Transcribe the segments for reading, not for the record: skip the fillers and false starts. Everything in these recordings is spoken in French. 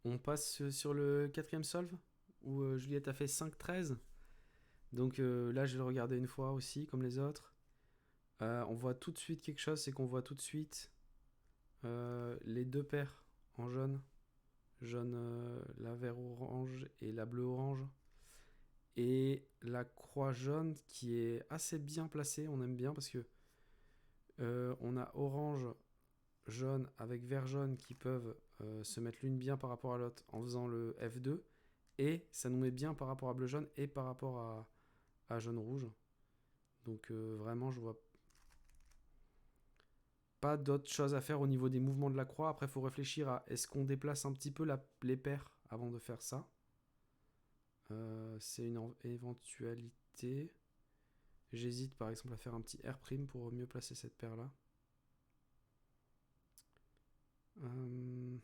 On passe sur le quatrième solve, où Juliette a fait 5-13. Donc là, je vais le regarder une fois aussi, comme les autres. On voit tout de suite quelque chose, c'est qu'on voit tout de suite les deux paires en jaune. Jaune, la vert orange et la bleu orange. Et la croix jaune qui est assez bien placée, on aime bien parce que on a orange, jaune avec vert jaune qui peuvent se mettre l'une bien par rapport à l'autre en faisant le F2. Et ça nous met bien par rapport à bleu jaune et par rapport à jaune rouge. Donc vraiment, je vois pas d'autre chose à faire au niveau des mouvements de la croix. Après, il faut réfléchir à est-ce qu'on déplace un petit peu les paires avant de faire ça. C'est une éventualité. J'hésite par exemple à faire un petit R' pour mieux placer cette paire là. Euh,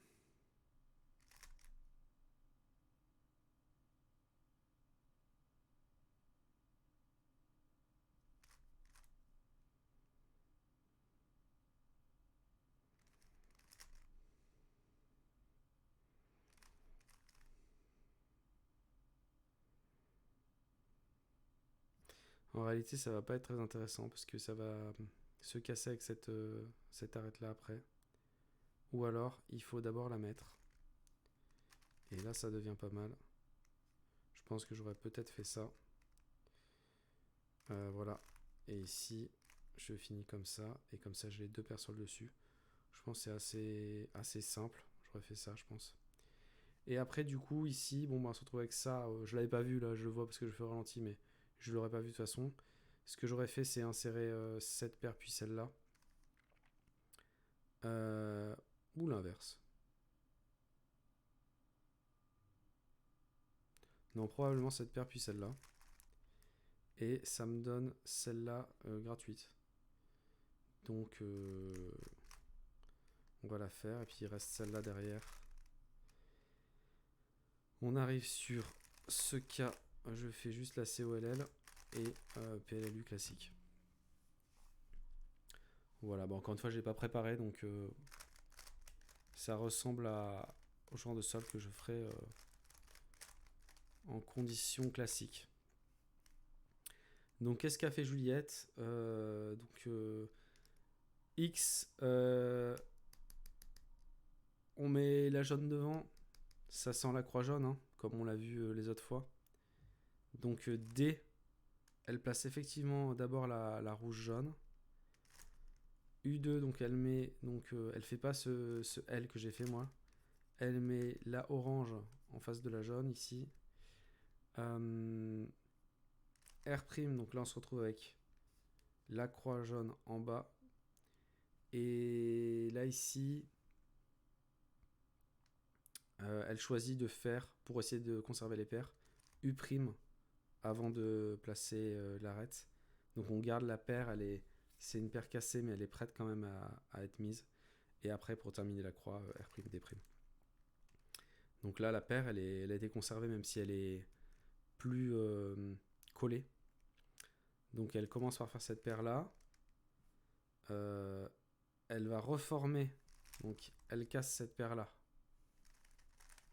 En réalité, ça va pas être très intéressant parce que ça va se casser avec cette arête là après. Ou alors, il faut d'abord la mettre. Et là, ça devient pas mal. Je pense que j'aurais peut-être fait ça. Voilà. Et ici, je finis comme ça. Et comme ça, j'ai les deux paires sur le dessus. Je pense que c'est assez simple. J'aurais fait ça, je pense. Et après, du coup, ici, bon, bah, on se retrouve avec ça. Je l'avais pas vu, là, je le vois parce que je fais au ralenti, mais je l'aurais pas vu de toute façon. Ce que j'aurais fait, c'est insérer cette paire puis celle-là. Euh, ou l'inverse. Non, probablement cette paire puis celle-là. Et ça me donne celle-là gratuite. Donc, on va la faire. Et puis, il reste celle-là derrière. On arrive sur ce cas. Je fais juste la COLL et PLLU classique. Voilà, bon, encore une fois, je l'ai pas préparé, donc ça ressemble au genre de solve que je ferai en conditions classiques. Donc, qu'est-ce qu'a fait Juliette X, on met la jaune devant, ça sent la croix jaune, hein, comme on l'a vu les autres fois. Donc, D, elle place effectivement d'abord la rouge jaune. U2, donc elle met, elle fait pas ce L que j'ai fait moi. Elle met la orange en face de la jaune ici. R', donc là on se retrouve avec la croix jaune en bas. Et là ici, elle choisit de faire, pour essayer de conserver les paires, U' avant de placer l'arête. Donc on garde la paire, c'est une paire cassée mais elle est prête quand même à être mise. Et après pour terminer la croix, R', D'. Donc là la paire elle a été conservée même si elle est plus collée. Donc elle commence par faire cette paire là. Elle va reformer. Donc elle casse cette paire là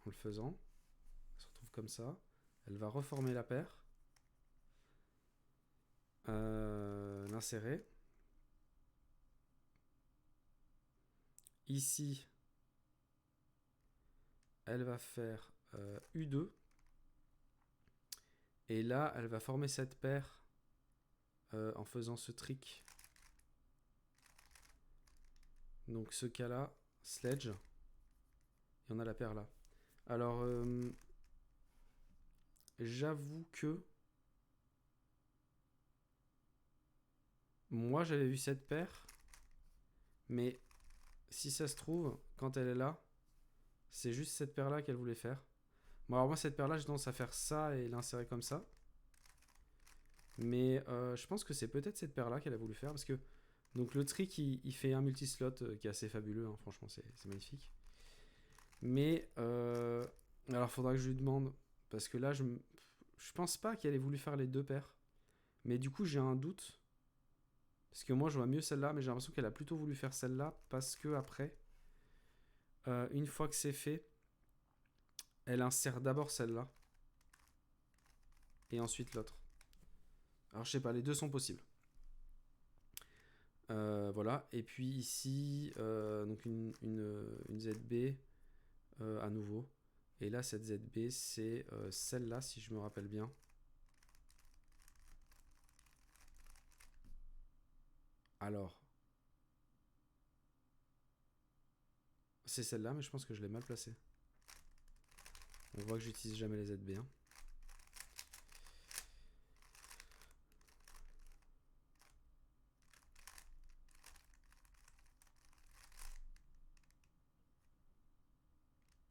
en le faisant. Elle se retrouve comme ça. Elle va reformer la paire. L'insérer. Ici, elle va faire U2. Et là, elle va former cette paire en faisant ce trick. Donc ce cas-là, sledge. Et on a la paire là. Alors, j'avoue que moi j'avais vu cette paire. Mais si ça se trouve, quand elle est là, c'est juste cette paire là qu'elle voulait faire. Bon, alors moi cette paire là, j'ai tendance à faire ça et l'insérer comme ça. Mais je pense que c'est peut-être cette paire là qu'elle a voulu faire parce que donc le trick il fait un multislot qui est assez fabuleux, hein, franchement c'est magnifique. Mais alors faudra que je lui demande parce que là je pense pas qu'elle ait voulu faire les deux paires. Mais du coup j'ai un doute parce que moi je vois mieux celle-là, mais j'ai l'impression qu'elle a plutôt voulu faire celle-là parce que après une fois que c'est fait, elle insère d'abord celle-là et ensuite l'autre. Alors je sais pas, les deux sont possibles. Voilà, et puis ici, donc une ZB à nouveau. Et là, cette ZB, c'est celle-là, si je me rappelle bien. Alors, c'est celle-là, mais je pense que je l'ai mal placée. On voit que j'utilise jamais les ZB. Hein.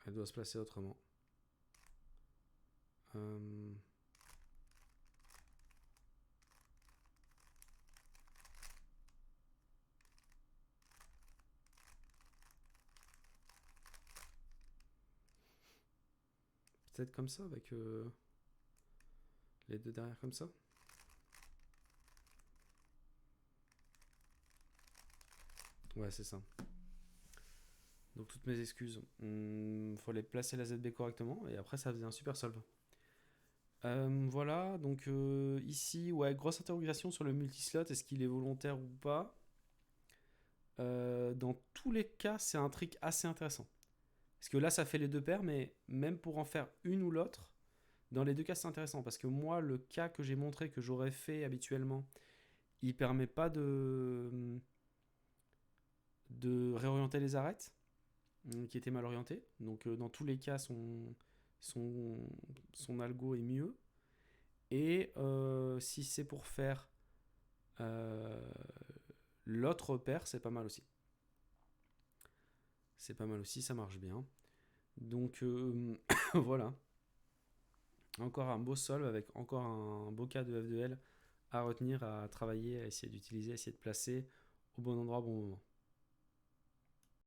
Elle doit se placer autrement. Peut-être comme ça, avec les deux derrière comme ça. Ouais, c'est ça. Donc toutes mes excuses. Fallait placer la ZB correctement et après ça faisait un super solve. Voilà, donc ici, ouais, grosse interrogation sur le multislot, est-ce qu'il est volontaire ou pas. Dans tous les cas, c'est un trick assez intéressant. Parce que là, ça fait les deux paires, mais même pour en faire une ou l'autre, dans les deux cas, c'est intéressant. Parce que moi, le cas que j'ai montré, que j'aurais fait habituellement, il permet pas de réorienter les arêtes, qui étaient mal orientées. Donc, dans tous les cas, son algo est mieux. Et si c'est pour faire l'autre paire, c'est pas mal aussi. C'est pas mal aussi, ça marche bien. Donc voilà. Encore un beau solve avec encore un beau cas de F2L à retenir, à travailler, à essayer d'utiliser, à essayer de placer au bon endroit, au bon moment.